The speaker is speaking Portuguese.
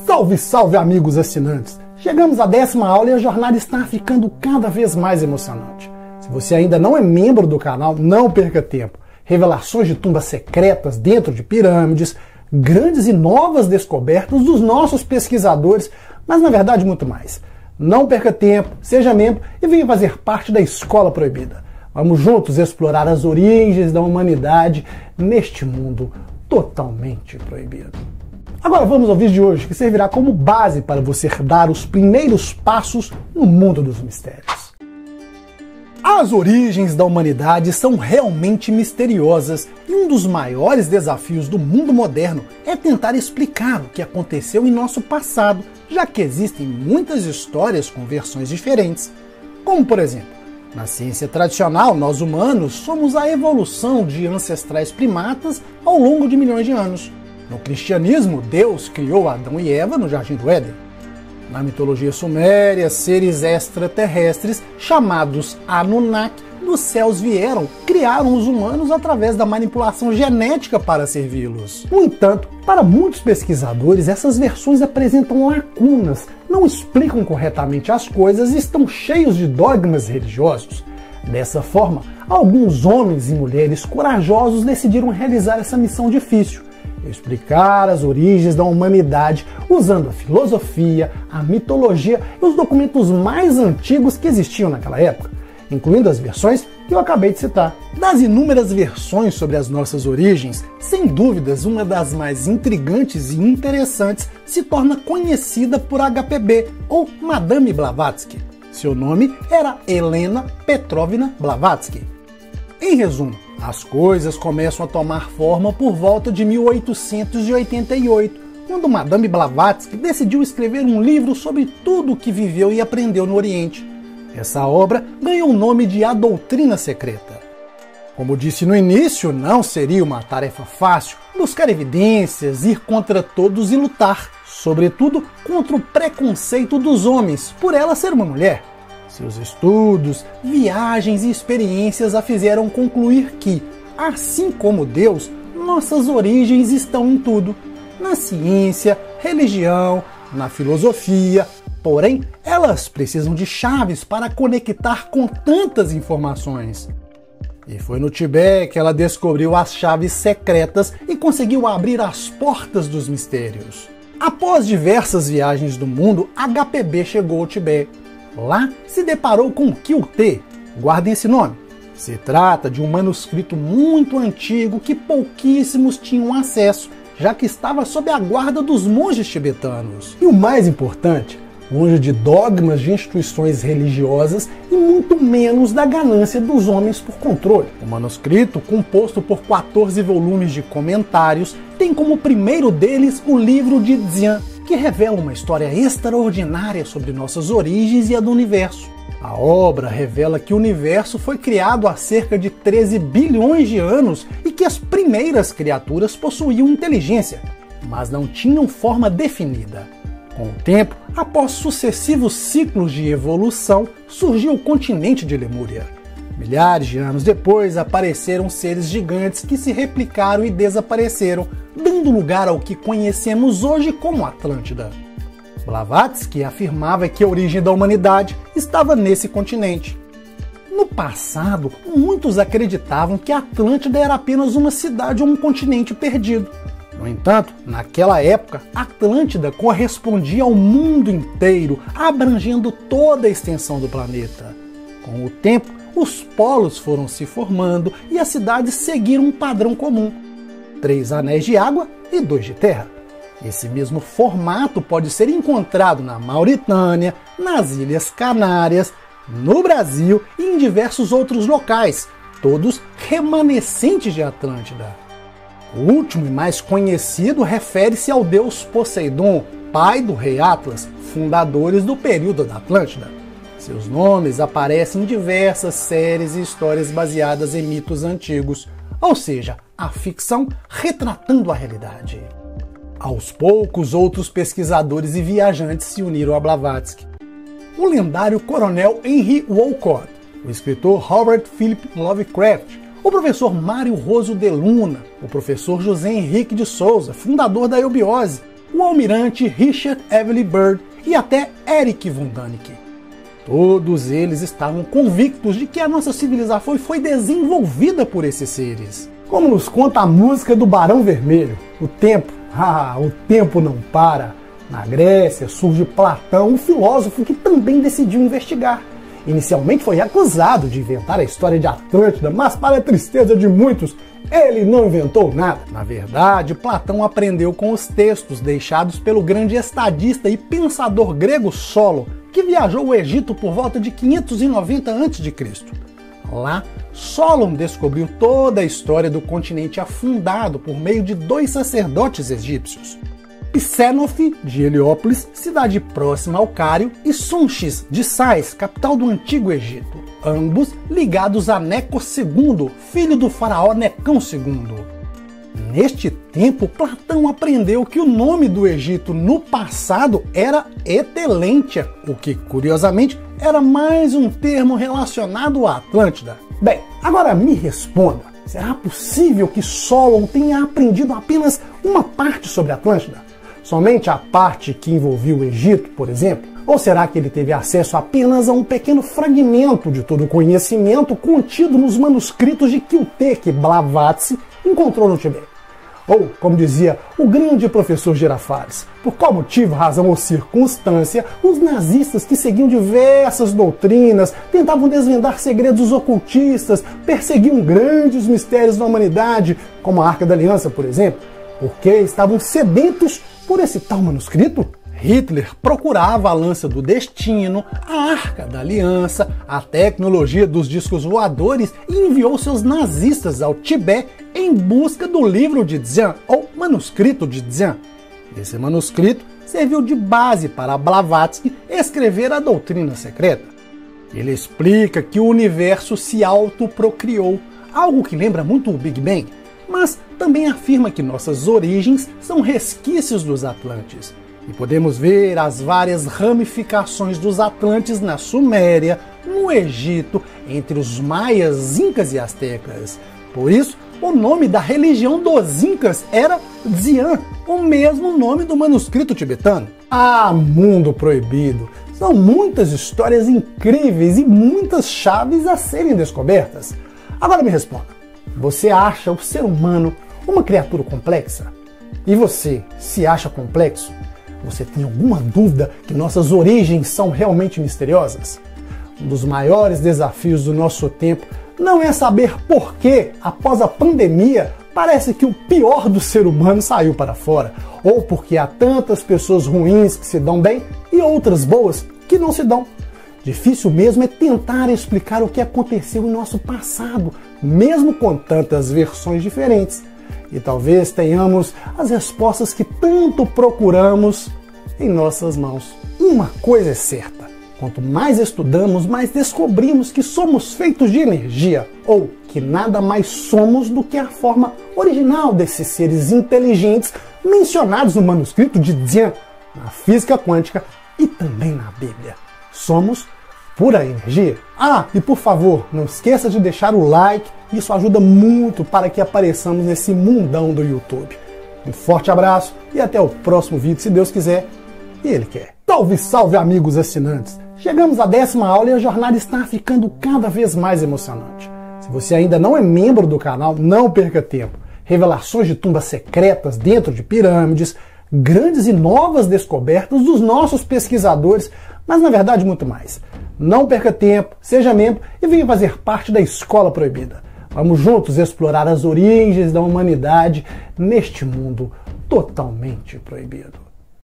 Salve, salve, amigos assinantes! Chegamos à 10ª aula e a jornada está ficando cada vez mais emocionante. Se você ainda não é membro do canal, não perca tempo. Revelações de tumbas secretas dentro de pirâmides, grandes e novas descobertas dos nossos pesquisadores, mas na verdade muito mais. Não perca tempo, seja membro e venha fazer parte da Escola Proibida. Vamos juntos explorar as origens da humanidade neste mundo totalmente proibido. Agora vamos ao vídeo de hoje, que servirá como base para você dar os primeiros passos no mundo dos mistérios. As origens da humanidade são realmente misteriosas e um dos maiores desafios do mundo moderno é tentar explicar o que aconteceu em nosso passado, já que existem muitas histórias com versões diferentes. Como por exemplo, na ciência tradicional, nós humanos somos a evolução de ancestrais primatas ao longo de milhões de anos. No cristianismo, Deus criou Adão e Eva no Jardim do Éden. Na mitologia suméria, seres extraterrestres, chamados Anunnaki, dos céus vieram, criaram os humanos através da manipulação genética para servi-los. No entanto, para muitos pesquisadores, essas versões apresentam lacunas, não explicam corretamente as coisas e estão cheios de dogmas religiosos. Dessa forma, alguns homens e mulheres corajosos decidiram realizar essa missão difícil: explicar as origens da humanidade usando a filosofia, a mitologia e os documentos mais antigos que existiam naquela época, incluindo as versões que eu acabei de citar. Das inúmeras versões sobre as nossas origens, sem dúvidas uma das mais intrigantes e interessantes se torna conhecida por HPB, ou Madame Blavatsky. Seu nome era Helena Petrovna Blavatsky. Em resumo, as coisas começam a tomar forma por volta de 1888, quando Madame Blavatsky decidiu escrever um livro sobre tudo o que viveu e aprendeu no Oriente. Essa obra ganhou o nome de A Doutrina Secreta. Como disse no início, não seria uma tarefa fácil buscar evidências, ir contra todos e lutar, sobretudo contra o preconceito dos homens por ela ser uma mulher. Seus estudos, viagens e experiências a fizeram concluir que, assim como Deus, nossas origens estão em tudo: na ciência, religião, na filosofia. Porém, elas precisam de chaves para conectar com tantas informações. E foi no Tibete que ela descobriu as chaves secretas e conseguiu abrir as portas dos mistérios. Após diversas viagens do mundo, HPB chegou ao Tibete. Lá se deparou com o Kyuté. Guardem esse nome. Se trata de um manuscrito muito antigo que pouquíssimos tinham acesso, já que estava sob a guarda dos monges tibetanos. E o mais importante, longe de dogmas de instituições religiosas e muito menos da ganância dos homens por controle. O manuscrito, composto por 14 volumes de comentários, tem como primeiro deles o livro de Dzyan, que revela uma história extraordinária sobre nossas origens e a do universo. A obra revela que o universo foi criado há cerca de 13 bilhões de anos e que as primeiras criaturas possuíam inteligência, mas não tinham forma definida. Com o tempo, após sucessivos ciclos de evolução, surgiu o continente de Lemúria. Milhares de anos depois, apareceram seres gigantes que se replicaram e desapareceram, dando lugar ao que conhecemos hoje como Atlântida. Blavatsky afirmava que a origem da humanidade estava nesse continente. No passado, muitos acreditavam que Atlântida era apenas uma cidade ou um continente perdido. No entanto, naquela época, Atlântida correspondia ao mundo inteiro, abrangendo toda a extensão do planeta. Com o tempo, os polos foram se formando e as cidades seguiram um padrão comum: 3 anéis de água e 2 de terra. Esse mesmo formato pode ser encontrado na Mauritânia, nas Ilhas Canárias, no Brasil e em diversos outros locais, todos remanescentes de Atlântida. O último e mais conhecido refere-se ao deus Poseidon, pai do rei Atlas, fundadores do período da Atlântida. Seus nomes aparecem em diversas séries e histórias baseadas em mitos antigos, ou seja, a ficção retratando a realidade. Aos poucos, outros pesquisadores e viajantes se uniram a Blavatsky. O lendário coronel Henry Walcott, o escritor Howard Philip Lovecraft, o professor Mário Roso de Luna, o professor José Henrique de Souza, fundador da eubiose, o almirante Richard Evelyn Byrd e até Erich von Däniken. Todos eles estavam convictos de que a nossa civilização foi desenvolvida por esses seres. Como nos conta a música do Barão Vermelho, o tempo não para. Na Grécia surge Platão, um filósofo que também decidiu investigar. Inicialmente foi acusado de inventar a história de Atlântida, mas para a tristeza de muitos, ele não inventou nada. Na verdade, Platão aprendeu com os textos deixados pelo grande estadista e pensador grego Solon, que viajou ao Egito por volta de 590 a.C. Lá, Solon descobriu toda a história do continente afundado por meio de 2 sacerdotes egípcios. Psenofe, de Heliópolis, cidade próxima ao Cário, e Sonchis, de Sais, capital do Antigo Egito, ambos ligados a Neco II, filho do faraó Necão II. Neste tempo, Platão aprendeu que o nome do Egito no passado era Etelêntia, o que, curiosamente, era mais um termo relacionado à Atlântida. Bem, agora me responda, será possível que Solon tenha aprendido apenas uma parte sobre a Atlântida? Somente a parte que envolvia o Egito, por exemplo? Ou será que ele teve acesso apenas a um pequeno fragmento de todo o conhecimento contido nos manuscritos de Kiltek Blavatsky encontrou no Tibete? Ou, como dizia o grande professor Girafales, por qual motivo, razão ou circunstância, os nazistas que seguiam diversas doutrinas, tentavam desvendar segredos ocultistas, perseguiam grandes mistérios da humanidade, como a Arca da Aliança, por exemplo, porque estavam sedentos por esse tal manuscrito? Hitler procurava a lança do destino, a Arca da Aliança, a tecnologia dos discos voadores e enviou seus nazistas ao Tibete em busca do livro de Dzyan, ou manuscrito de Dzyan. Esse manuscrito serviu de base para Blavatsky escrever a doutrina secreta. Ele explica que o universo se autoprocriou, algo que lembra muito o Big Bang, mas também afirma que nossas origens são resquícios dos Atlantes. E podemos ver as várias ramificações dos Atlantes na Suméria, no Egito, entre os maias, incas e astecas. Por isso, o nome da religião dos incas era Dzyan, o mesmo nome do manuscrito tibetano. Ah, mundo proibido! São muitas histórias incríveis e muitas chaves a serem descobertas. Agora me responda, você acha o ser humano uma criatura complexa? E você se acha complexo? Você tem alguma dúvida que nossas origens são realmente misteriosas? Um dos maiores desafios do nosso tempo não é saber por que, após a pandemia, parece que o pior do ser humano saiu para fora, ou porque há tantas pessoas ruins que se dão bem e outras boas que não se dão. Difícil mesmo é tentar explicar o que aconteceu em nosso passado, mesmo com tantas versões diferentes. E talvez tenhamos as respostas que tanto procuramos em nossas mãos. Uma coisa é certa, quanto mais estudamos, mais descobrimos que somos feitos de energia, ou que nada mais somos do que a forma original desses seres inteligentes mencionados no manuscrito de Dzyan, na física quântica e também na Bíblia. Somos pura energia. Ah, e por favor, não esqueça de deixar o like, isso ajuda muito para que apareçamos nesse mundão do YouTube. Um forte abraço e até o próximo vídeo, se Deus quiser e Ele quer. Salve, salve amigos assinantes! Chegamos à 10ª aula e a jornada está ficando cada vez mais emocionante. Se você ainda não é membro do canal, não perca tempo. Revelações de tumbas secretas dentro de pirâmides, grandes e novas descobertas dos nossos pesquisadores, mas na verdade muito mais. Não perca tempo, seja membro e venha fazer parte da Escola Proibida. Vamos juntos explorar as origens da humanidade neste mundo totalmente proibido.